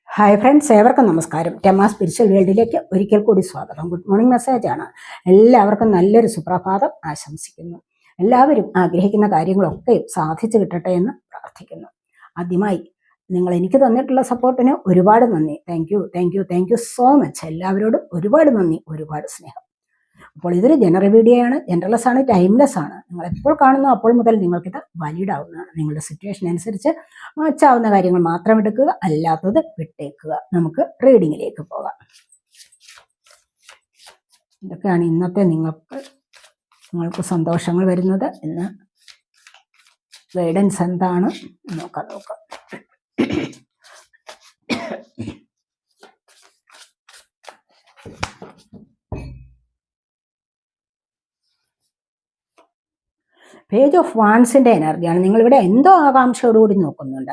Hi friends, ഏവർക്കും നമസ്കാരം. Rama spiritual വേൾഡിലേക്ക് ഒരിക്കൽ കൂടി സ്വാഗതം. ഗുഡ് മോർണിംഗ് മെസ്സേജാണ്. എല്ലാവർക്കും നല്ലൊരു സുപ്രഭാതം ആശംസിക്കുന്നു. എല്ലാവരും ആഗ്രഹിക്കുന്ന കാര്യങ്ങളൊക്കെ സാധിച്ചു കിട്ടട്ടെ എന്ന് പ്രാർത്ഥിക്കുന്നു. ആദ്യമായി നിങ്ങൾ എനിക്ക് തന്നിട്ടുള്ള സപ്പോർട്ടിന് ഒരുപാട് നന്ദി. Thank you so much. എല്ലാവരോടും ഒരുപാട് നന്ദി, ഒരുപാട് സ്നേഹം. അപ്പോൾ ഇതൊരു ജനറൽ വീഡിയോ ആണ്, ജനറൽലെസ് ആണ്, ടൈംലെസ് ആണ്. നിങ്ങൾ എപ്പോൾ കാണുന്നു അപ്പോൾ മുതൽ നിങ്ങൾക്കിത് വാലിഡ് ആവുന്നതാണ്. നിങ്ങളുടെ സിറ്റുവേഷൻ അനുസരിച്ച് മാച്ചാവുന്ന കാര്യങ്ങൾ മാത്രം എടുക്കുക, അല്ലാത്തത് വിട്ടേക്കുക. നമുക്ക് റീഡിങ്ങിലേക്ക് പോകാം. ഇതൊക്കെയാണ് ഇന്നത്തെ നിങ്ങൾക്ക് സന്തോഷങ്ങൾ വരുന്നത്. ഇന്ന് ഗൈഡൻസ് എന്താണ് നോക്കാം. പേജ് ഓഫ് വാൻസിന്റെ എനർജിയാണ്. നിങ്ങളിവിടെ എന്തോ ആകാംക്ഷയോടുകൂടി നോക്കുന്നുണ്ട്.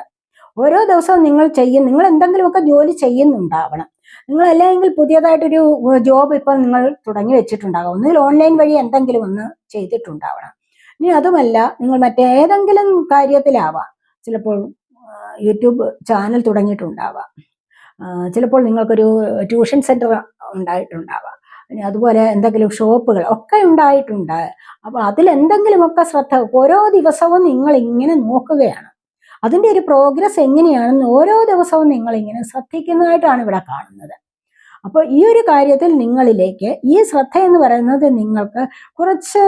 ഓരോ ദിവസവും നിങ്ങൾ എന്തെങ്കിലുമൊക്കെ ജോലി ചെയ്യുന്നുണ്ടാവണം. നിങ്ങൾ അല്ലെങ്കിൽ പുതിയതായിട്ടൊരു ജോബ് ഇപ്പോൾ നിങ്ങൾ തുടങ്ങി വെച്ചിട്ടുണ്ടാകാം. ഒന്നുകിൽ ഓൺലൈൻ വഴി എന്തെങ്കിലും ഒന്ന് ചെയ്തിട്ടുണ്ടാവണം. ഇനി അതുമല്ല, നിങ്ങൾ മറ്റേതെങ്കിലും കാര്യത്തിലാവാം. ചിലപ്പോൾ യൂട്യൂബ് ചാനൽ തുടങ്ങിയിട്ടുണ്ടാവാം. ചിലപ്പോൾ നിങ്ങൾക്കൊരു ട്യൂഷൻ സെന്റർ ഉണ്ടായിട്ടുണ്ടാവാം. അതുപോലെ എന്തെങ്കിലും ഷോപ്പുകൾ ഒക്കെ ഉണ്ടായിട്ടുണ്ട്. അപ്പോൾ അതിലെന്തെങ്കിലുമൊക്കെ ശ്രദ്ധ ഓരോ ദിവസവും നിങ്ങൾ ഇങ്ങനെ നോക്കുകയാണ്. അതിൻ്റെ ഒരു പ്രോഗ്രസ് എങ്ങനെയാണെന്ന് ഓരോ ദിവസവും നിങ്ങൾ ഇങ്ങനെ ശ്രദ്ധിക്കുന്നതായിട്ടാണ് ഇവിടെ കാണുന്നത്. അപ്പോൾ ഈ ഒരു കാര്യത്തിൽ നിങ്ങളിലേക്ക് ഈ ശ്രദ്ധ എന്ന് പറയുന്നത് നിങ്ങൾക്ക് കുറച്ച്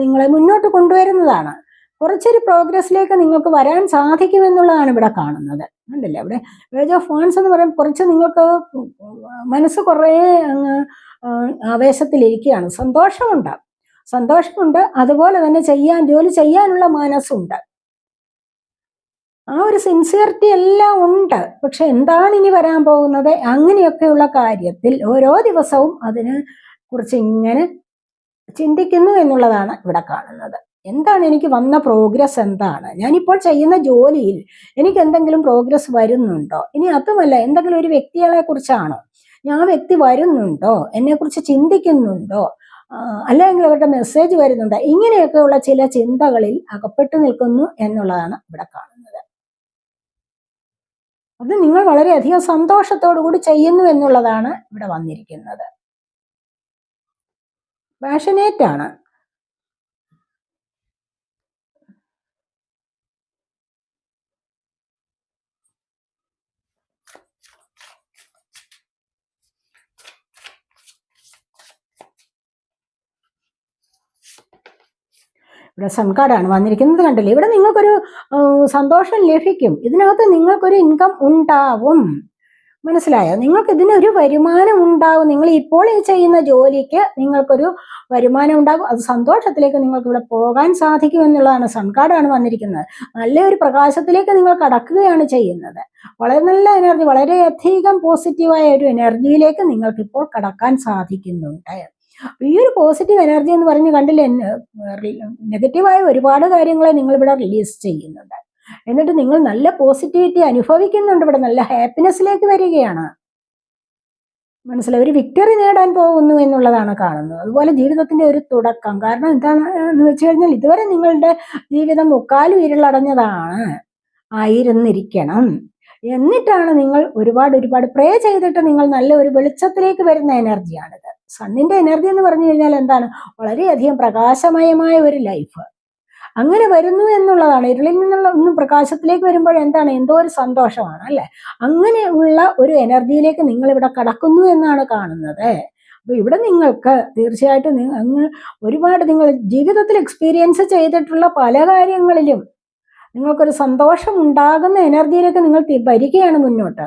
നിങ്ങളെ മുന്നോട്ട് കൊണ്ടുവരുന്നതാണ്. കുറച്ചൊരു പ്രോഗ്രസ്സിലേക്ക് നിങ്ങൾക്ക് വരാൻ സാധിക്കുമെന്നുള്ളതാണ് ഇവിടെ കാണുന്നത്. കണ്ടില്ലേ, ഇവിടെ പേജ് ഓഫ് വാൻസ് എന്ന് പറയുമ്പോൾ കുറച്ച് നിങ്ങൾക്ക് മനസ്സ് കുറേ ആവേശത്തിലിരിക്കുകയാണ്. സന്തോഷമുണ്ട്. അതുപോലെ തന്നെ ജോലി ചെയ്യാനുള്ള മനസ്സുണ്ട്. ആ ഒരു സിൻസിയറിറ്റി എല്ലാം ഉണ്ട്. പക്ഷെ എന്താണ് ഇനി വരാൻ പോകുന്നത്, അങ്ങനെയൊക്കെയുള്ള കാര്യത്തിൽ ഓരോ ദിവസവും അതിനെ കുറിച്ച് ഇങ്ങനെ ചിന്തിക്കുന്നു എന്നുള്ളതാണ് ഇവിടെ കാണുന്നത്. എന്താണ് എനിക്ക് വന്ന പ്രോഗ്രസ്, എന്താണ് ഞാനിപ്പോൾ ചെയ്യുന്ന ജോലിയിൽ എനിക്ക് എന്തെങ്കിലും പ്രോഗ്രസ് വരുന്നുണ്ടോ? ഇനി അതുമല്ല, എന്തെങ്കിലും ഒരു വ്യക്തികളെ കുറിച്ചാണോ, ഞാൻ വ്യക്തി വരുന്നുണ്ടോ, എന്നെക്കുറിച്ച് ചിന്തിക്കുന്നുണ്ടോ, അല്ലെങ്കിൽ അവരുടെ മെസ്സേജ് വരുന്നുണ്ടോ? ഇങ്ങനെയൊക്കെയുള്ള ചില ചിന്തകളിൽ അകപ്പെട്ടു നിൽക്കുന്നു എന്നുള്ളതാണ് ഇവിടെ കാണുന്നത്. അത് നിങ്ങൾ വളരെയധികം സന്തോഷത്തോടു കൂടി ചെയ്യുന്നു എന്നുള്ളതാണ് ഇവിടെ വന്നിരിക്കുന്നത്. പാഷനേറ്റ് ആണ്. ഇവിടെ സൺകാർഡാണ് വന്നിരിക്കുന്നത്. കണ്ടില്ലേ, ഇവിടെ നിങ്ങൾക്കൊരു സന്തോഷം ലഭിക്കും. ഇതിനകത്ത് നിങ്ങൾക്കൊരു ഇൻകം ഉണ്ടാവും. മനസ്സിലായോ? നിങ്ങൾക്ക് ഇതിനൊരു വരുമാനം ഉണ്ടാവും. നിങ്ങൾ ഇപ്പോൾ ഈ ചെയ്യുന്ന ജോലിക്ക് നിങ്ങൾക്കൊരു വരുമാനം ഉണ്ടാകും. അത് സന്തോഷത്തിലേക്ക് നിങ്ങൾക്ക് ഇവിടെ പോകാൻ സാധിക്കും എന്നുള്ളതാണ്. സൺകാർഡാണ് വന്നിരിക്കുന്നത്. നല്ലൊരു പ്രകാശത്തിലേക്ക് നിങ്ങൾ കടക്കുകയാണ് ചെയ്യുന്നത്. വളരെ നല്ല എനർജി, വളരെയധികം പോസിറ്റീവായ ഒരു എനർജിയിലേക്ക് നിങ്ങൾക്ക് ഇപ്പോൾ കടക്കാൻ സാധിക്കുന്നുണ്ട്. ഈ ഒരു പോസിറ്റീവ് എനർജി എന്ന് പറഞ്ഞ് കണ്ടില്ലേ, നെഗറ്റീവായ ഒരുപാട് കാര്യങ്ങളെ നിങ്ങൾ ഇവിടെ റിലീസ് ചെയ്യുന്നുണ്ട്. എന്നിട്ട് നിങ്ങൾ നല്ല പോസിറ്റിവിറ്റി അനുഭവിക്കുന്നുണ്ട്. ഇവിടെ നല്ല ഹാപ്പിനെസ്സിലേക്ക് വരികയാണ്. മനസ്സിലായി, ഒരു വിക്ടറി നേടാൻ പോകുന്നു എന്നുള്ളതാണ് കാണുന്നത്. അതുപോലെ ജീവിതത്തിന്റെ ഒരു തുടക്കം. കാരണം എന്താണ് എന്ന് വെച്ച് കഴിഞ്ഞാൽ, ഇതുവരെ നിങ്ങളുടെ ജീവിതം മുക്കാലും ഇരുളടഞ്ഞതാണ് ആയിരുന്നിരിക്കണം. എന്നിട്ടാണ് നിങ്ങൾ ഒരുപാട് പ്രേ ചെയ്തിട്ട് നിങ്ങൾ നല്ല ഒരു വെളിച്ചത്തിലേക്ക് വരുന്ന എനർജിയാണിത്. സണ്ണിന്റെ എനർജി എന്ന് പറഞ്ഞു കഴിഞ്ഞാൽ എന്താണ്, വളരെയധികം പ്രകാശമയമായ ഒരു ലൈഫ് അങ്ങനെ വരുന്നു എന്നുള്ളതാണ്. ഇരുളിൽ നിന്നുള്ള ഒന്നും പ്രകാശത്തിലേക്ക് വരുമ്പോൾ എന്താണ്, എന്തോ ഒരു സന്തോഷമാണ് അല്ലെ. അങ്ങനെയുള്ള ഒരു എനർജിയിലേക്ക് നിങ്ങൾ ഇവിടെ കടക്കുന്നു എന്നാണ് കാണുന്നത്. അപ്പൊ ഇവിടെ നിങ്ങൾക്ക് തീർച്ചയായിട്ടും നിങ്ങൾ ജീവിതത്തിൽ എക്സ്പീരിയൻസ് ചെയ്തിട്ടുള്ള പല കാര്യങ്ങളിലും നിങ്ങൾക്കൊരു സന്തോഷം ഉണ്ടാകുന്ന എനർജിയിലേക്ക് നിങ്ങൾ വരികയാണ് മുന്നോട്ട്.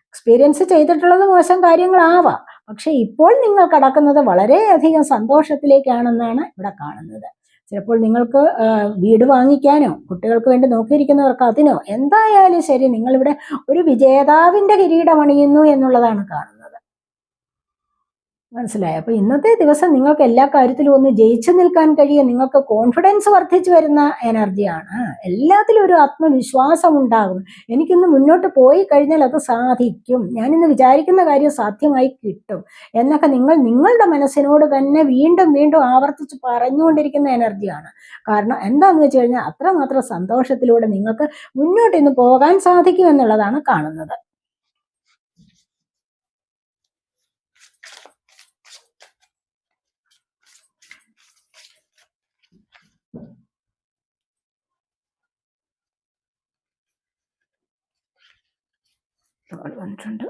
എക്സ്പീരിയൻസ് ചെയ്തിട്ടുള്ളത് മോശം കാര്യങ്ങളാവാം, പക്ഷെ ഇപ്പോൾ നിങ്ങൾ കടക്കുന്നത് വളരെയധികം സന്തോഷത്തിലേക്കാണെന്നാണ് ഇവിടെ കാണുന്നത്. ചിലപ്പോൾ നിങ്ങൾക്ക് വീട് വാങ്ങിക്കാനോ കുട്ടികൾക്ക് വേണ്ടി നോക്കിയിരിക്കുന്നവർക്ക് അതിനോ എന്തായാലും ശരി, നിങ്ങളിവിടെ ഒരു വിജേതാവിന്റെ കിരീടം അണിയുന്നു എന്നുള്ളതാണ് കാണുന്നത്. മനസ്സിലായോ? അപ്പൊ ഇന്നത്തെ ദിവസം നിങ്ങൾക്ക് എല്ലാ കാര്യത്തിലും ഒന്ന് ജയിച്ചു നിൽക്കാൻ കഴിയും. നിങ്ങൾക്ക് കോൺഫിഡൻസ് വർദ്ധിച്ചു വരുന്ന എനർജിയാണ്. എല്ലാത്തിലും ഒരു ആത്മവിശ്വാസം ഉണ്ടാകും. എനിക്കിന്ന് മുന്നോട്ട് പോയി കഴിഞ്ഞാൽ അത് സാധിക്കും, ഞാനിന്ന് വിചാരിക്കുന്ന കാര്യം സാധ്യമായി കിട്ടും എന്നൊക്കെ നിങ്ങൾ നിങ്ങളുടെ മനസ്സിനോട് തന്നെ വീണ്ടും വീണ്ടും ആവർത്തിച്ച് പറഞ്ഞുകൊണ്ടിരിക്കുന്ന എനർജിയാണ്. കാരണം എന്താണെന്ന് വെച്ച് കഴിഞ്ഞാൽ, അത്രമാത്രം സന്തോഷത്തിലൂടെ നിങ്ങൾക്ക് മുന്നോട്ട് ഇന്ന് പോകാൻ സാധിക്കും എന്നുള്ളതാണ് കാണുന്നത്. വന്നിട്ടുണ്ട്.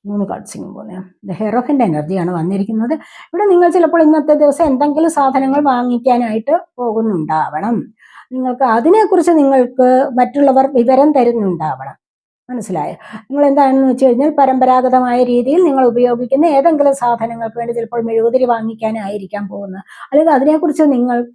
3 കാർഡ്സിനും പോകുന്നത് ഹെറോഹിൻ്റെ എനർജിയാണ് വന്നിരിക്കുന്നത്. ഇവിടെ നിങ്ങൾ ചിലപ്പോൾ ഇന്നത്തെ ദിവസം എന്തെങ്കിലും സാധനങ്ങൾ വാങ്ങിക്കാനായിട്ട് പോകുന്നുണ്ടാവണം. നിങ്ങൾക്ക് അതിനെക്കുറിച്ച് നിങ്ങൾക്ക് മറ്റുള്ളവർ വിവരം തരുന്നുണ്ടാവണം. മനസ്സിലായോ? നിങ്ങൾ എന്താണെന്ന് വെച്ച് കഴിഞ്ഞാൽ പരമ്പരാഗതമായ രീതിയിൽ നിങ്ങൾ ഉപയോഗിക്കുന്ന ഏതെങ്കിലും സാധനങ്ങൾക്ക് വേണ്ടി ചിലപ്പോൾ മെഴുകുതിരി വാങ്ങിക്കാനായിരിക്കാം പോകുന്നത്. അല്ലെങ്കിൽ അതിനെക്കുറിച്ച് നിങ്ങൾക്ക്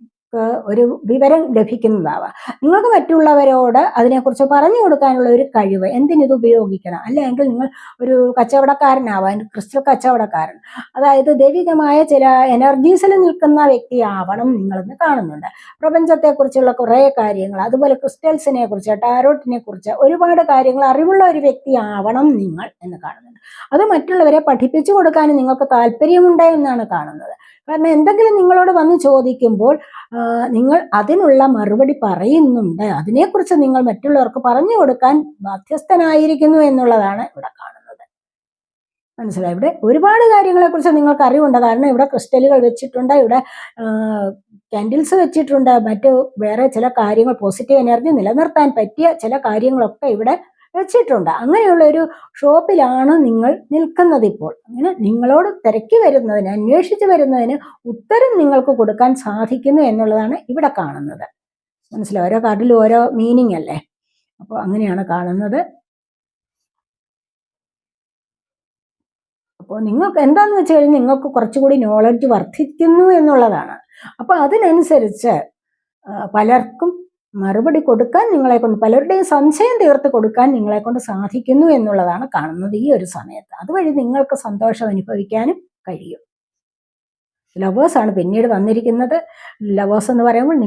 ഒരു വിവരം ലഭിക്കുന്നതാവാം. നിങ്ങൾക്ക് മറ്റുള്ളവരോട് അതിനെക്കുറിച്ച് പറഞ്ഞു കൊടുക്കാനുള്ള ഒരു കഴിവ്, എന്തിനിത് ഉപയോഗിക്കണം. അല്ലെങ്കിൽ നിങ്ങൾ ഒരു കച്ചവടക്കാരനാവാൻ, ക്രിസ്റ്റൽ കച്ചവടക്കാരൻ, അതായത് ദൈവികമായ ചില എനർജീസിൽ നിൽക്കുന്ന വ്യക്തിയാവണം നിങ്ങളെന്ന് കാണുന്നുണ്ട്. പ്രപഞ്ചത്തെക്കുറിച്ചുള്ള കുറേ കാര്യങ്ങൾ, അതുപോലെ ക്രിസ്റ്റൽസിനെ കുറിച്ച്, ടാരോട്ടിനെ കുറിച്ച് ഒരുപാട് കാര്യങ്ങൾ അറിവുള്ള ഒരു വ്യക്തിയാവണം നിങ്ങൾ എന്ന് കാണുന്നുണ്ട്. അത് മറ്റുള്ളവരെ പഠിപ്പിച്ചു കൊടുക്കാനും നിങ്ങൾക്ക് താല്പര്യമുണ്ട് എന്നാണ് കാണുന്നത്. കാരണം എന്തെങ്കിലും നിങ്ങളോട് വന്ന് ചോദിക്കുമ്പോൾ നിങ്ങൾ അതിനുള്ള മറുപടി പറയുന്നുണ്ട്, അതിനെക്കുറിച്ച് നിങ്ങൾ മറ്റുള്ളവർക്ക് പറഞ്ഞു കൊടുക്കാൻ ബാധ്യസ്ഥനായിരിക്കുന്നു എന്നുള്ളതാണ് ഇവിടെ കാണുന്നത്. മനസ്സിലായി? ഇവിടെ ഒരുപാട് കാര്യങ്ങളെക്കുറിച്ച് നിങ്ങൾക്ക് അറിവുണ്ട്. കാരണം ഇവിടെ ക്രിസ്റ്റലുകൾ വെച്ചിട്ടുണ്ട്, ഇവിടെ കാൻഡിൽസ് വെച്ചിട്ടുണ്ട്, മറ്റു വേറെ ചില കാര്യങ്ങൾ, പോസിറ്റീവ് എനർജി നിലനിർത്താൻ പറ്റിയ ചില കാര്യങ്ങളൊക്കെ ഇവിടെ വെച്ചിട്ടുണ്ട്. അങ്ങനെയുള്ള ഒരു ഷോപ്പിലാണ് നിങ്ങൾ നിൽക്കുന്നത് ഇപ്പോൾ. അങ്ങനെ നിങ്ങളോട് തിരക്കി വരുന്നതിന്, അന്വേഷിച്ച് വരുന്നതിന് ഉത്തരം നിങ്ങൾക്ക് കൊടുക്കാൻ സാധിക്കുന്നു എന്നുള്ളതാണ് ഇവിടെ കാണുന്നത്. മനസ്സിലായി? ഓരോ കാർഡിലും ഓരോ മീനിങ് അല്ലേ? അപ്പോൾ അങ്ങനെയാണ് കാണുന്നത്. അപ്പോൾ നിങ്ങൾക്ക് എന്താണെന്ന് വെച്ച് കഴിഞ്ഞാൽ നിങ്ങൾക്ക് കുറച്ചുകൂടി നോളജ് വർദ്ധിക്കുന്നു എന്നുള്ളതാണ്. അപ്പോൾ അതിനനുസരിച്ച് പലർക്കും മറുപടി കൊടുക്കാൻ നിങ്ങളെക്കൊണ്ട്, പലരുടെയും സംശയം തീർത്ത് കൊടുക്കാൻ നിങ്ങളെക്കൊണ്ട് സാധിക്കുന്നു എന്നുള്ളതാണ് കാണുന്നത് ഈ ഒരു സമയത്ത്. അതുവഴി നിങ്ങൾക്ക് സന്തോഷം അനുഭവിക്കാനും കഴിയും. ലവേഴ്സാണ് പിന്നീട് വന്നിരിക്കുന്നത്. ലവേഴ്സ് എന്ന് പറയുമ്പോൾ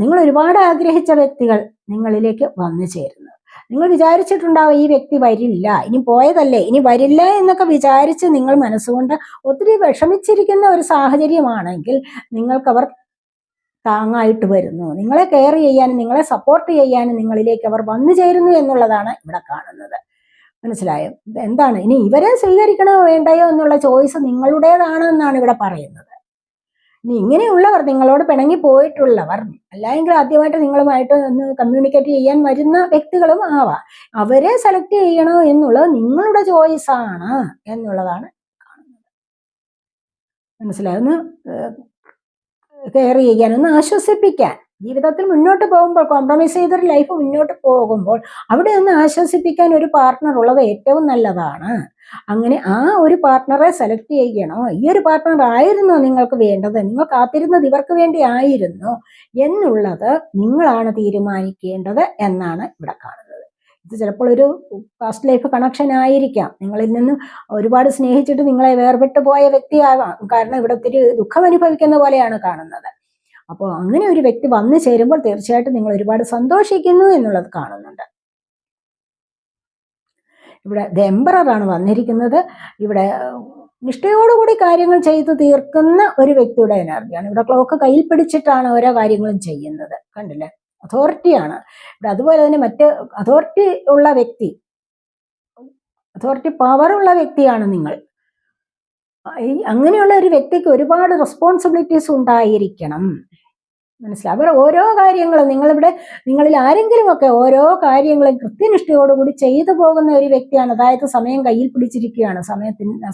നിങ്ങൾ ഒരുപാട് ആഗ്രഹിച്ച വ്യക്തികൾ നിങ്ങളിലേക്ക് വന്നു ചേരുന്നു. നിങ്ങൾ വിചാരിച്ചിട്ടുണ്ടാവും ഈ വ്യക്തി വരില്ല, ഇനി പോയതല്ലേ, ഇനി വരില്ല എന്നൊക്കെ വിചാരിച്ച് നിങ്ങൾ മനസ്സുകൊണ്ട് ഒത്തിരി വിഷമിച്ചിരിക്കുന്ന ഒരു സാഹചര്യമാണെങ്കിൽ നിങ്ങൾക്കവർ താങ്ങായിട്ട് വരുന്നു. നിങ്ങളെ കെയർ ചെയ്യാനും നിങ്ങളെ സപ്പോർട്ട് ചെയ്യാനും നിങ്ങളിലേക്ക് അവർ വന്നു ചേരുന്നു എന്നുള്ളതാണ് ഇവിടെ കാണുന്നത്. മനസ്സിലായോ? എന്താണ് ഇനി ഇവരെ സ്വീകരിക്കണോ വേണ്ടയോ എന്നുള്ള ചോയ്സ് നിങ്ങളുടേതാണ് എന്നാണ് ഇവിടെ പറയുന്നത്. ഇനി ഇങ്ങനെയുള്ളവർ, നിങ്ങളോട് പിണങ്ങി പോയിട്ടുള്ളവർ, അല്ലെങ്കിൽ ആദ്യമായിട്ട് നിങ്ങളുമായിട്ട് ഒന്ന് കമ്മ്യൂണിക്കേറ്റ് ചെയ്യാൻ വരുന്ന വ്യക്തികളും ആവാം, അവരെ സെലക്ട് ചെയ്യണോ എന്നുള്ളത് നിങ്ങളുടെ ചോയ്സാണ് എന്നുള്ളതാണ് കാണുന്നത്. മനസ്സിലായോ? ഒന്ന് കെയർ ചെയ്യാൻ, ഒന്ന് ആശ്വസിപ്പിക്കാൻ, ജീവിതത്തിൽ മുന്നോട്ട് പോകുമ്പോൾ, കോംപ്രമൈസ് ചെയ്തൊരു ലൈഫ് മുന്നോട്ട് പോകുമ്പോൾ അവിടെ ഒന്ന് ആശ്വസിപ്പിക്കാൻ ഒരു പാർട്ട്ണർ ഉള്ളത് ഏറ്റവും നല്ലതാണ്. അങ്ങനെ ആ ഒരു പാർട്ട്ണറെ സെലക്ട് ചെയ്യണോ, ഈ ഒരു പാർട്ട്ണർ ആയിരുന്നോ നിങ്ങൾക്ക് വേണ്ടത്, നിങ്ങൾ കാത്തിരുന്നത് ഇവർക്ക് വേണ്ടി ആയിരുന്നോ എന്നുള്ളത് നിങ്ങളാണ് തീരുമാനിക്കേണ്ടത് എന്നാണ് ഇവിടെ കാണുന്നത്. ഇത് ചിലപ്പോൾ ഒരു പാസ്റ്റ് ലൈഫ് കണക്ഷൻ ആയിരിക്കാം. നിങ്ങളിൽ നിന്ന് ഒരുപാട് സ്നേഹിച്ചിട്ട് നിങ്ങളെ വേർപെട്ടു പോയ വ്യക്തിയാകാം. കാരണം ഇവിടെ ഒത്തിരി ദുഃഖം അനുഭവിക്കുന്ന പോലെയാണ് കാണുന്നത്. അപ്പോൾ അങ്ങനെ ഒരു വ്യക്തി വന്നു ചേരുമ്പോൾ തീർച്ചയായിട്ടും നിങ്ങൾ ഒരുപാട് സന്തോഷിക്കുന്നു എന്നുള്ളത് കാണുന്നുണ്ട്. ഇവിടെ ദ എംപററാണ് വന്നിരിക്കുന്നത്. ഇവിടെ നിഷ്ഠയോടുകൂടി കാര്യങ്ങൾ ചെയ്തു തീർക്കുന്ന ഒരു വ്യക്തിയുടെ എനർജിയാണ്. ഇവിടെ ക്ലോക്ക് കയ്യിൽ പിടിച്ചിട്ടാണ് ഓരോ കാര്യങ്ങളും ചെയ്യുന്നത്. കണ്ടില്ലേ? അതോറിറ്റിയാണ് ഇവിടെ. അതുപോലെ തന്നെ മറ്റ് അതോറിറ്റി ഉള്ള വ്യക്തി, അതോറിറ്റി പവറുള്ള വ്യക്തിയാണ് നിങ്ങൾ. അങ്ങനെയുള്ള ഒരു വ്യക്തിക്ക് ഒരുപാട് റെസ്പോൺസിബിലിറ്റീസ് ഉണ്ടായിരിക്കണം. മനസ്സിലാവും? അവർ ഓരോ കാര്യങ്ങളും നിങ്ങളിൽ ആരെങ്കിലുമൊക്കെ ഓരോ കാര്യങ്ങളും കൃത്യനിഷ്ഠയോടുകൂടി ചെയ്തു പോകുന്ന ഒരു വ്യക്തിയാണ്. അതായത് സമയം കയ്യിൽ പിടിച്ചിരിക്കുകയാണ്,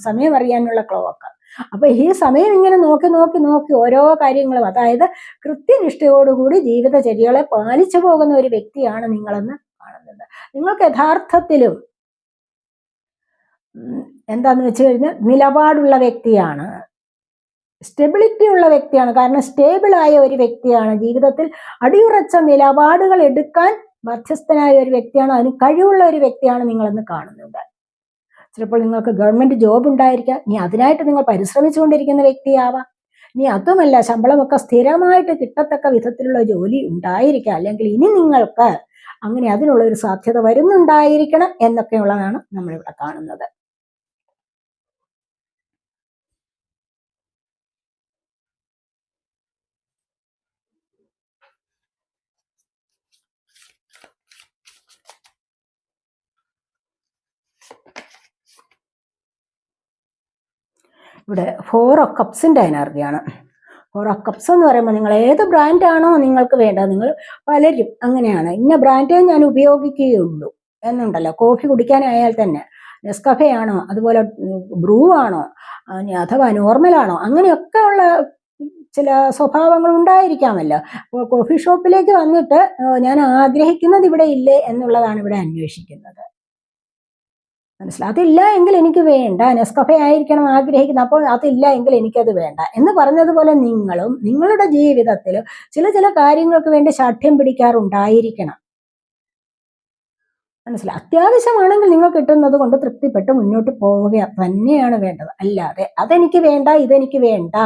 സമയം അറിയാനുള്ള ക്ലോക്ക്. അപ്പൊ ഈ സമയം ഇങ്ങനെ നോക്കി നോക്കി നോക്കി ഓരോ കാര്യങ്ങളും, അതായത് കൃത്യനിഷ്ഠയോടുകൂടി ജീവിതചര്യകളെ പാലിച്ചു പോകുന്ന ഒരു വ്യക്തിയാണ് നിങ്ങളെന്ന് കാണുന്നത്. നിങ്ങൾക്ക് യഥാർത്ഥത്തിലും എന്താന്ന് വെച്ച് കഴിഞ്ഞാൽ നിലപാടുള്ള വ്യക്തിയാണ്, സ്റ്റെബിലിറ്റി ഉള്ള വ്യക്തിയാണ്. കാരണം സ്റ്റേബിളായ ഒരു വ്യക്തിയാണ്, ജീവിതത്തിൽ അടിയുറച്ച നിലപാടുകൾ എടുക്കാൻ ബാധ്യസ്ഥനായ ഒരു വ്യക്തിയാണ്, അതിന് കഴിവുള്ള ഒരു വ്യക്തിയാണ് നിങ്ങളെന്ന് കാണുന്നുണ്ട്. ചിലപ്പോൾ നിങ്ങൾക്ക് ഗവൺമെന്റ് ജോബ് ഉണ്ടായിരിക്കാം, ഇനി അതിനായിട്ട് നിങ്ങൾ പരിശ്രമിച്ചുകൊണ്ടിരിക്കുന്ന വ്യക്തിയാവാം. ഇനി അതുമല്ല, ശമ്പളമൊക്കെ സ്ഥിരമായിട്ട് കിട്ടത്തക്ക വിധത്തിലുള്ള ജോലി ഉണ്ടായിരിക്കാം, അല്ലെങ്കിൽ ഇനി നിങ്ങൾക്ക് അങ്ങനെ അതിനുള്ള ഒരു സാധ്യത വരുന്നുണ്ടായിരിക്കണം എന്നൊക്കെയുള്ളതാണ് നമ്മളിവിടെ കാണുന്നത്. ഇവിടെ 4 ഓഫ് കപ്സിൻ്റെ എനർജിയാണ്. 4 ഓഫ് കപ്സ് എന്ന് പറയുമ്പോൾ നിങ്ങൾ ഏത് ബ്രാൻഡാണോ നിങ്ങൾക്ക് വേണ്ടത്, നിങ്ങൾ പലരും അങ്ങനെയാണ്, ഇന്ന ബ്രാൻഡേ ഞാൻ ഉപയോഗിക്കുകയുള്ളൂ, എന്നുണ്ടല്ലോ. കോഫി കുടിക്കാനായാൽ തന്നെ നെസ്കഫെ ആണോ, അതുപോലെ ബ്രൂ ആണോ, അഥവാ നോർമലാണോ, അങ്ങനെയൊക്കെ ഉള്ള ചില സ്വഭാവങ്ങൾ ഉണ്ടായിരിക്കാമല്ലോ. കോഫി ഷോപ്പിലേക്ക് വന്നിട്ട് ഞാൻ ആഗ്രഹിക്കുന്നത് ഇവിടെ ഇല്ലേ എന്നുള്ളതാണ് ഇവിടെ അന്വേഷിക്കുന്നത്. മനസ്സിലായി. അതില്ല എങ്കിൽ എനിക്ക് വേണ്ട, നെസ്കഫെ ആയിരിക്കണം ആഗ്രഹിക്കുന്നത്, അപ്പോൾ അതില്ല എങ്കിൽ എനിക്കത് വേണ്ട എന്ന് പറഞ്ഞതുപോലെ നിങ്ങളും നിങ്ങളുടെ ജീവിതത്തിൽ ചില ചില കാര്യങ്ങൾക്ക് വേണ്ടി ശാഠ്യം പിടിക്കാറുണ്ടായിരിക്കണം. മനസ്സിലായി. അത്യാവശ്യമാണെങ്കിൽ നിങ്ങൾ കിട്ടുന്നത് കൊണ്ട് തൃപ്തിപ്പെട്ട് മുന്നോട്ട് പോവുക തന്നെയാണ് വേണ്ടത്. അല്ലാതെ അതെനിക്ക് വേണ്ട, ഇതെനിക്ക് വേണ്ട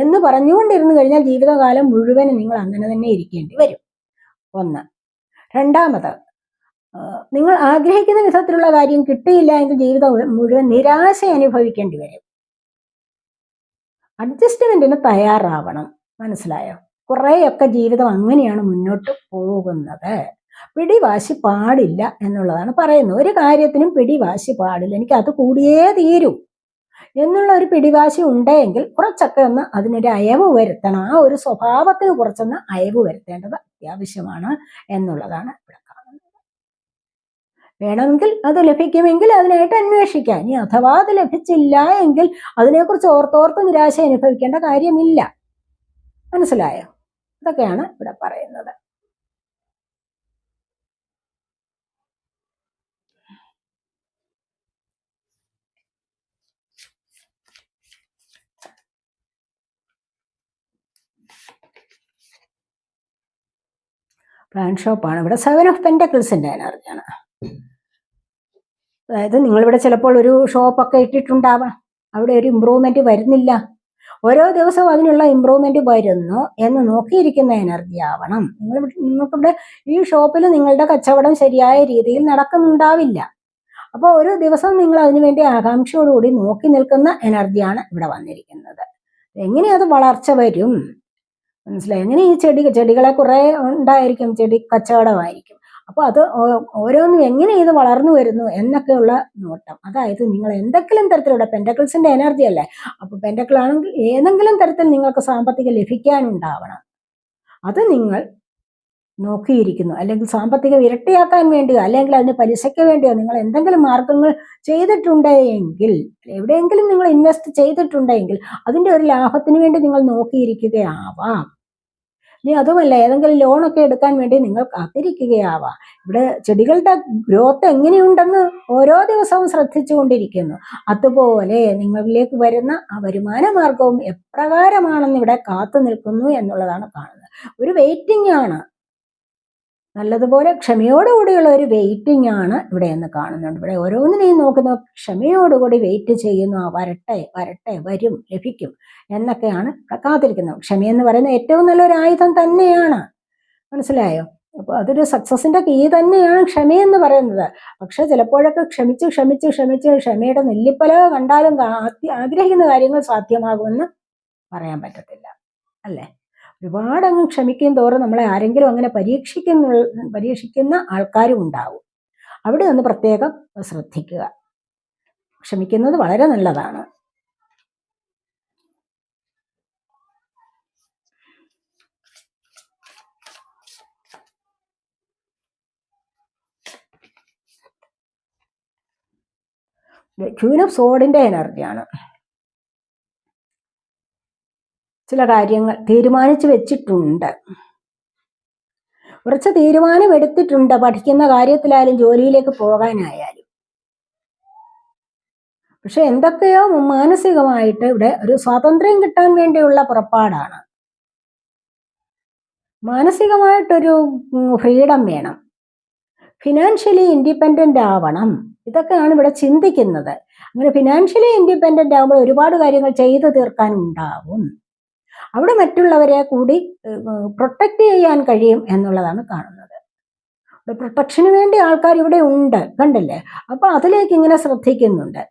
എന്ന് പറഞ്ഞുകൊണ്ടിരുന്നു കഴിഞ്ഞാൽ ജീവിതകാലം മുഴുവൻ നിങ്ങൾ അങ്ങനെ തന്നെ ഇരിക്കേണ്ടി വരും. ഒന്ന്. രണ്ടാമത്, നിങ്ങൾ ആഗ്രഹിക്കുന്ന വിധത്തിലുള്ള കാര്യം കിട്ടിയില്ല എങ്കിൽ ജീവിതം മുഴുവൻ നിരാശ അനുഭവിക്കേണ്ടി വരും. അഡ്ജസ്റ്റ്മെന്റിന് തയ്യാറാവണം. മനസ്സിലായോ? കുറേയൊക്കെ ജീവിതം അങ്ങനെയാണ് മുന്നോട്ട് പോകുന്നത്. പിടിവാശി പാടില്ല എന്നുള്ളതാണ് പറയുന്നത്. ഒരു കാര്യത്തിനും പിടിവാശി പാടില്ല, എനിക്ക് അത് കൂടിയേ തീരൂ എന്നുള്ള ഒരു പിടിവാശി ഉണ്ടെങ്കിൽ കുറച്ചൊക്കെ ഒന്ന് അതിനൊരു അയവ് വരുത്തണം. ആ ഒരു സ്വഭാവത്തിന് കുറച്ചൊന്ന് അയവ് വരുത്തേണ്ടത് അത്യാവശ്യമാണ് എന്നുള്ളതാണ് ഇവിടെ കാണുന്നത്. വേണമെങ്കിൽ അത് ലഭിക്കുമെങ്കിൽ അതിനായിട്ട് അന്വേഷിക്കാം. ഇനി അഥവാ അത് ലഭിച്ചില്ല എങ്കിൽ അതിനെക്കുറിച്ച് ഓർത്തോർത്ത് നിരാശ അനുഭവിക്കേണ്ട കാര്യമില്ല. മനസ്സിലായോ? ഇതൊക്കെയാണ് ഇവിടെ പറയുന്നത്. പ്ലാൻ ഷോപ്പാണ് ഇവിടെ 7 ഓഫ് പെൻറ്റക്കിൾസിൻ്റെ എനർജിയാണ്. അതായത് നിങ്ങളിവിടെ ചിലപ്പോൾ ഒരു ഷോപ്പൊക്കെ ഇട്ടിട്ടുണ്ടാവാം, അവിടെ ഒരു ഇമ്പ്രൂവ്മെന്റ് വരുന്നില്ല. ഓരോ ദിവസവും അതിനുള്ള ഇമ്പ്രൂവ്മെന്റ് വരുന്നു എന്ന് നോക്കിയിരിക്കുന്ന എനർജി ആവണം. നിങ്ങൾക്കിവിടെ ഈ ഷോപ്പിൽ നിങ്ങളുടെ കച്ചവടം ശരിയായ രീതിയിൽ നടക്കുന്നുണ്ടാവില്ല. അപ്പോൾ ഒരു ദിവസം നിങ്ങൾ അതിനുവേണ്ടി ആകാംക്ഷയോടുകൂടി നോക്കി നിൽക്കുന്ന എനർജിയാണ് ഇവിടെ വന്നിരിക്കുന്നത്. എങ്ങനെ അത് വളർച്ച വരും? മനസ്സിലായി. എങ്ങനെ ഈ ചെടികളെ കുറെ ഉണ്ടായിരിക്കും, ചെടി കച്ചവടമായിരിക്കും. അപ്പോൾ അത് ഓരോന്നും എങ്ങനെ ഇത് വളർന്നു വരുന്നു എന്നൊക്കെയുള്ള നോട്ടം. അതായത് നിങ്ങൾ എന്തെങ്കിലും തരത്തിലുള്ള പെൻറ്റക്കിൾസിന്റെ എനർജി അല്ലേ, അപ്പോൾ പെൻറ്റക്കിൾ ആണെങ്കിൽ ഏതെങ്കിലും തരത്തിൽ നിങ്ങൾക്ക് സാമ്പത്തികം ലഭിക്കാനുണ്ടാവണം. അത് നിങ്ങൾ നോക്കിയിരിക്കുന്നു. അല്ലെങ്കിൽ സാമ്പത്തികം ഇരട്ടിയാക്കാൻ വേണ്ടിയോ അല്ലെങ്കിൽ അതിന് പലിശയ്ക്ക് വേണ്ടിയോ നിങ്ങൾ എന്തെങ്കിലും മാർഗങ്ങൾ ചെയ്തിട്ടുണ്ടെങ്കിൽ, എവിടെയെങ്കിലും നിങ്ങൾ ഇൻവെസ്റ്റ് ചെയ്തിട്ടുണ്ടെങ്കിൽ അതിൻ്റെ ഒരു ലാഭത്തിന് വേണ്ടി നിങ്ങൾ നോക്കിയിരിക്കുകയാവാം. ഇനി അതുമല്ല, ഏതെങ്കിലും ലോണൊക്കെ എടുക്കാൻ വേണ്ടി നിങ്ങൾ കാത്തിരിക്കുകയാവാം. ഇവിടെ ചെടികളുടെ ഗ്രോത്ത് എങ്ങനെയുണ്ടെന്ന് ഓരോ ദിവസവും ശ്രദ്ധിച്ചുകൊണ്ടിരിക്കുന്നു. അതുപോലെ നിങ്ങളിലേക്ക് വരുന്ന ആ വരുമാന മാർഗവും എപ്രകാരമാണെന്ന് ഇവിടെ കാത്തു നിൽക്കുന്നു എന്നുള്ളതാണ് കാണുന്നത്. ഒരു വെയിറ്റിംഗ് ആണ്, നല്ലതുപോലെ ക്ഷമയോടുകൂടിയുള്ള ഒരു വെയിറ്റിംഗ് ആണ് ഇവിടെ എന്ന് കാണുന്നുണ്ട്. ഇവിടെ ഓരോന്നിനെയും നോക്കുന്ന ക്ഷമയോടുകൂടി വെയിറ്റ് ചെയ്യുന്നു. വരട്ടെ വരട്ടെ, വരും, ലഭിക്കും എന്നൊക്കെയാണ് കാത്തിരിക്കുന്നത്. ക്ഷമയെന്ന് പറയുന്നത് ഏറ്റവും നല്ലൊരു ആയുധം തന്നെയാണ്. മനസ്സിലായോ? അപ്പോൾ അതൊരു സക്സസിന്റെ കീ തന്നെയാണ് ക്ഷമയെന്ന് പറയുന്നത്. പക്ഷെ ചിലപ്പോഴൊക്കെ ക്ഷമിച്ച് ക്ഷമിച്ച് ക്ഷമിച്ച് ക്ഷമയുടെ നെല്ലിപ്പല കണ്ടാലും ആഗ്രഹിക്കുന്ന കാര്യങ്ങൾ സാധ്യമാകുമെന്ന് പറയാൻ പറ്റത്തില്ല, അല്ലേ? ഒരുപാട് അങ്ങ് ക്ഷമിക്കും തോറും നമ്മളെ ആരെങ്കിലും അങ്ങനെ പരീക്ഷിക്കുന്ന ആൾക്കാരും ഉണ്ടാവും. അവിടെ ഒന്ന് പ്രത്യേകം ശ്രദ്ധിക്കുക. ക്ഷമിക്കുന്നത് വളരെ നല്ലതാണ്. ക്വീൻ ഓഫ് സോഡിന്റെ എനർജിയാണ്. ചില കാര്യങ്ങൾ തീരുമാനിച്ചു വെച്ചിട്ടുണ്ട്, കുറച്ച് തീരുമാനം എടുത്തിട്ടുണ്ട്, പഠിക്കുന്ന കാര്യത്തിലായാലും ജോലിയിലേക്ക് പോകാനായാലും. പക്ഷെ എന്തൊക്കെയോ മാനസികമായിട്ട് ഇവിടെ ഒരു സ്വാതന്ത്ര്യം കിട്ടാൻ വേണ്ടിയുള്ള പുറപ്പാടാണ്. മാനസികമായിട്ടൊരു ഫ്രീഡം വേണം, ഫിനാൻഷ്യലി ഇൻഡിപെൻഡന്റ് ആവണം. ഇതൊക്കെയാണ് ഇവിടെ ചിന്തിക്കുന്നത്. അങ്ങനെ ഫിനാൻഷ്യലി ഇൻഡിപെൻഡന്റ് ആകുമ്പോൾ ഒരുപാട് കാര്യങ്ങൾ ചെയ്തു തീർക്കാനുണ്ടാവും. അവിടെ മറ്റുള്ളവരെ കൂടി പ്രൊട്ടക്റ്റ് ചെയ്യാൻ കഴിയും എന്നുള്ളതാണ് കാണുന്നത്. പ്രൊട്ടക്ഷന് വേണ്ടി ആൾക്കാർ ഇവിടെ ഉണ്ട്, കണ്ടില്ലേ? അപ്പോൾ അതിലേക്ക് ഇങ്ങനെ ശ്രദ്ധിക്കുന്നുണ്ട്.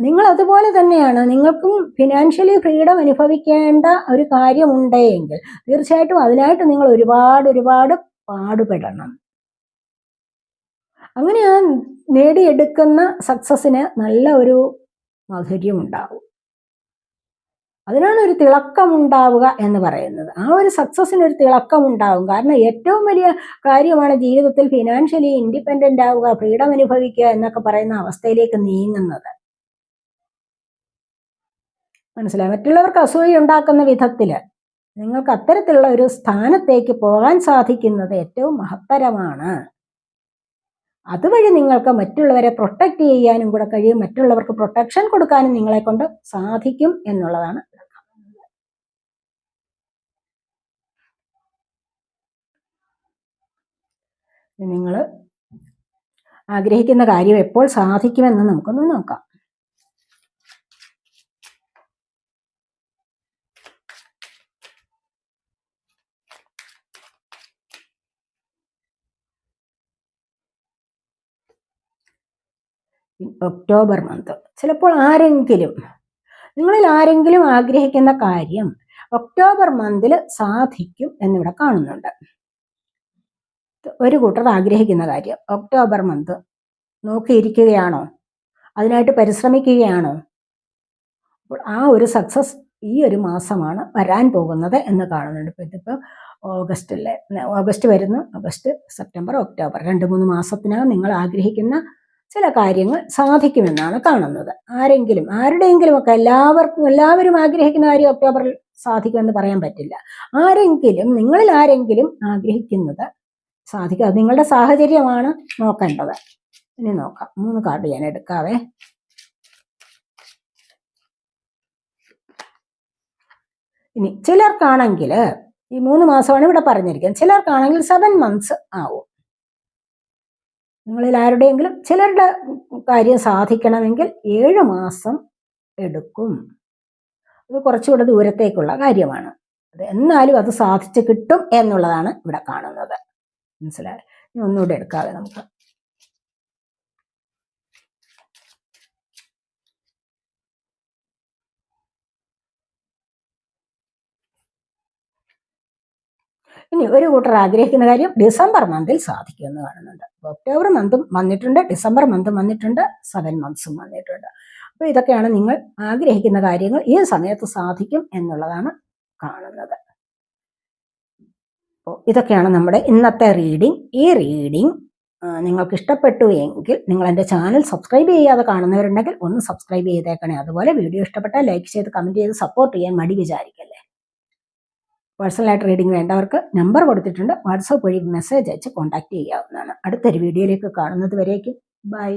നിങ്ങൾ അതുപോലെ തന്നെയാണ്. നിങ്ങൾക്കും ഫിനാൻഷ്യലി ഫ്രീഡം അനുഭവിക്കേണ്ട ഒരു കാര്യമുണ്ടെങ്കിൽ തീർച്ചയായിട്ടും അതിനായിട്ട് നിങ്ങൾ ഒരുപാട് പാടുപെടണം. അങ്ങനെ ആ നേടിയെടുക്കുന്ന സക്സസിന് നല്ല ഒരു മാധുര്യം ഉണ്ടാവും. അതിനാണ് ഒരു തിളക്കമുണ്ടാവുക എന്ന് പറയുന്നത്. ആ ഒരു സക്സസിന് ഒരു തിളക്കമുണ്ടാവും. കാരണം ഏറ്റവും വലിയ കാര്യമാണ് ജീവിതത്തിൽ ഫിനാൻഷ്യലി ഇൻഡിപെൻഡന്റ് ആവുക, ഫ്രീഡം അനുഭവിക്കുക എന്നൊക്കെ പറയുന്ന അവസ്ഥയിലേക്ക് നീങ്ങുന്നത്. മനസ്സിലായി? മറ്റുള്ളവർക്ക് അസൂയ ഉണ്ടാക്കുന്ന വിധത്തില് നിങ്ങൾക്ക് അത്തരത്തിലുള്ള ഒരു സ്ഥാനത്തേക്ക് പോകാൻ സാധിക്കുന്നത് ഏറ്റവും മഹത്തരമാണ്. അതുവഴി നിങ്ങൾക്ക് മറ്റുള്ളവരെ പ്രൊട്ടക്ട് ചെയ്യാനും കൂടെ കഴിയും, മറ്റുള്ളവർക്ക് പ്രൊട്ടക്ഷൻ കൊടുക്കാനും നിങ്ങളെ കൊണ്ട് സാധിക്കും എന്നുള്ളതാണ്. നിങ്ങൾ ആഗ്രഹിക്കുന്ന കാര്യം എപ്പോൾ സാധിക്കുമെന്ന് നമുക്കൊന്ന് നോക്കാം. ഒക്ടോബർ മന്ത് ചിലപ്പോൾ നിങ്ങളിൽ ആരെങ്കിലും ആഗ്രഹിക്കുന്ന കാര്യം ഒക്ടോബർ മന്തിൽ സാധിക്കും എന്നിവിടെ കാണുന്നുണ്ട്. ഒരു കൂട്ടർ ആഗ്രഹിക്കുന്ന കാര്യം ഒക്ടോബർ മന്ത് നോക്കിയിരിക്കുകയാണോ? അതിനായിട്ട് പരിശ്രമിക്കുകയാണോ? അപ്പോൾ ആ ഒരു സക്സസ് ഈ ഒരു മാസമാണ് വരാൻ പോകുന്നത് എന്ന് കാണുന്നുണ്ട്. ഇപ്പോൾ ഇതിപ്പോൾ ഓഗസ്റ്റ് വരുന്നു. ഓഗസ്റ്റ്, സെപ്റ്റംബർ, ഒക്ടോബർ 2-3 മാസത്തിനകം നിങ്ങൾ ആഗ്രഹിക്കുന്ന ചില കാര്യങ്ങൾ സാധിക്കുമെന്നാണ് കാണുന്നത്. ആരുടെയെങ്കിലും ഒക്കെ എല്ലാവരും ആഗ്രഹിക്കുന്ന കാര്യം ഒക്ടോബറിൽ സാധിക്കുമെന്ന് പറയാൻ പറ്റില്ല. നിങ്ങളിൽ ആരെങ്കിലും ആഗ്രഹിക്കുന്നത് സാധിക്കും. അത് നിങ്ങളുടെ സാഹചര്യമാണ് നോക്കേണ്ടത്. ഇനി നോക്കാം. 3 കാർഡ് ഞാൻ എടുക്കാവേ. ഇനി ചിലർക്കാണെങ്കിൽ ഈ 3 മാസമാണ് ഇവിടെ പറഞ്ഞിരിക്കുന്നത്. ചിലർക്കാണെങ്കിൽ 7 months ആവും. നിങ്ങളിൽ ആരുടെയെങ്കിലും ചിലരുടെ കാര്യം സാധിക്കണമെങ്കിൽ 7 മാസം എടുക്കും. അത് കുറച്ചുകൂടെ ദൂരത്തേക്കുള്ള കാര്യമാണ്. എന്നാലും അത് സാധിച്ചു കിട്ടും എന്നുള്ളതാണ് ഇവിടെ കാണുന്നത്. മനസ്സിലായി? ഇനി ഒന്നുകൂടെ എടുക്കാതെ നമുക്ക്. ഇനി ഒരു കൂട്ടർ ആഗ്രഹിക്കുന്ന കാര്യം ഡിസംബർ മന്തിൽ സാധിക്കുമെന്ന് കാണുന്നുണ്ട്. ഒക്ടോബർ മന്തും വന്നിട്ടുണ്ട്, ഡിസംബർ മന്തും വന്നിട്ടുണ്ട്, 7 months വന്നിട്ടുണ്ട്. അപ്പോൾ ഇതൊക്കെയാണ് നിങ്ങൾ ആഗ്രഹിക്കുന്ന കാര്യങ്ങൾ ഈ സമയത്ത് സാധിക്കും എന്നുള്ളതാണ് കാണുന്നത്. അപ്പോൾ ഇതൊക്കെയാണ് നമ്മുടെ ഇന്നത്തെ റീഡിംഗ്. ഈ റീഡിംഗ് നിങ്ങൾക്ക് ഇഷ്ടപ്പെട്ടു എങ്കിൽ നിങ്ങൾ എൻ്റെ ചാനൽ സബ്സ്ക്രൈബ് ചെയ്യാതെ കാണുന്നവരുണ്ടെങ്കിൽ ഒന്ന് സബ്സ്ക്രൈബ് ചെയ്തേക്കണേ. അതുപോലെ വീഡിയോ ഇഷ്ടപ്പെട്ടാൽ ലൈക്ക് ചെയ്ത് കമൻറ്റ് ചെയ്ത് സപ്പോർട്ട് ചെയ്യാൻ മടി വിചാരിക്കല്ലേ. പേഴ്സണലായിട്ട് റീഡിംഗ് വേണ്ടവർക്ക് നമ്പർ കൊടുത്തിട്ടുണ്ട്. വാട്സാപ്പ് വഴി മെസ്സേജ് അയച്ച് കോൺടാക്ട് ചെയ്യാവുന്നതാണ്. അടുത്തൊരു വീഡിയോയിലേക്ക് കാണുന്നത് വരേക്കും ബൈ.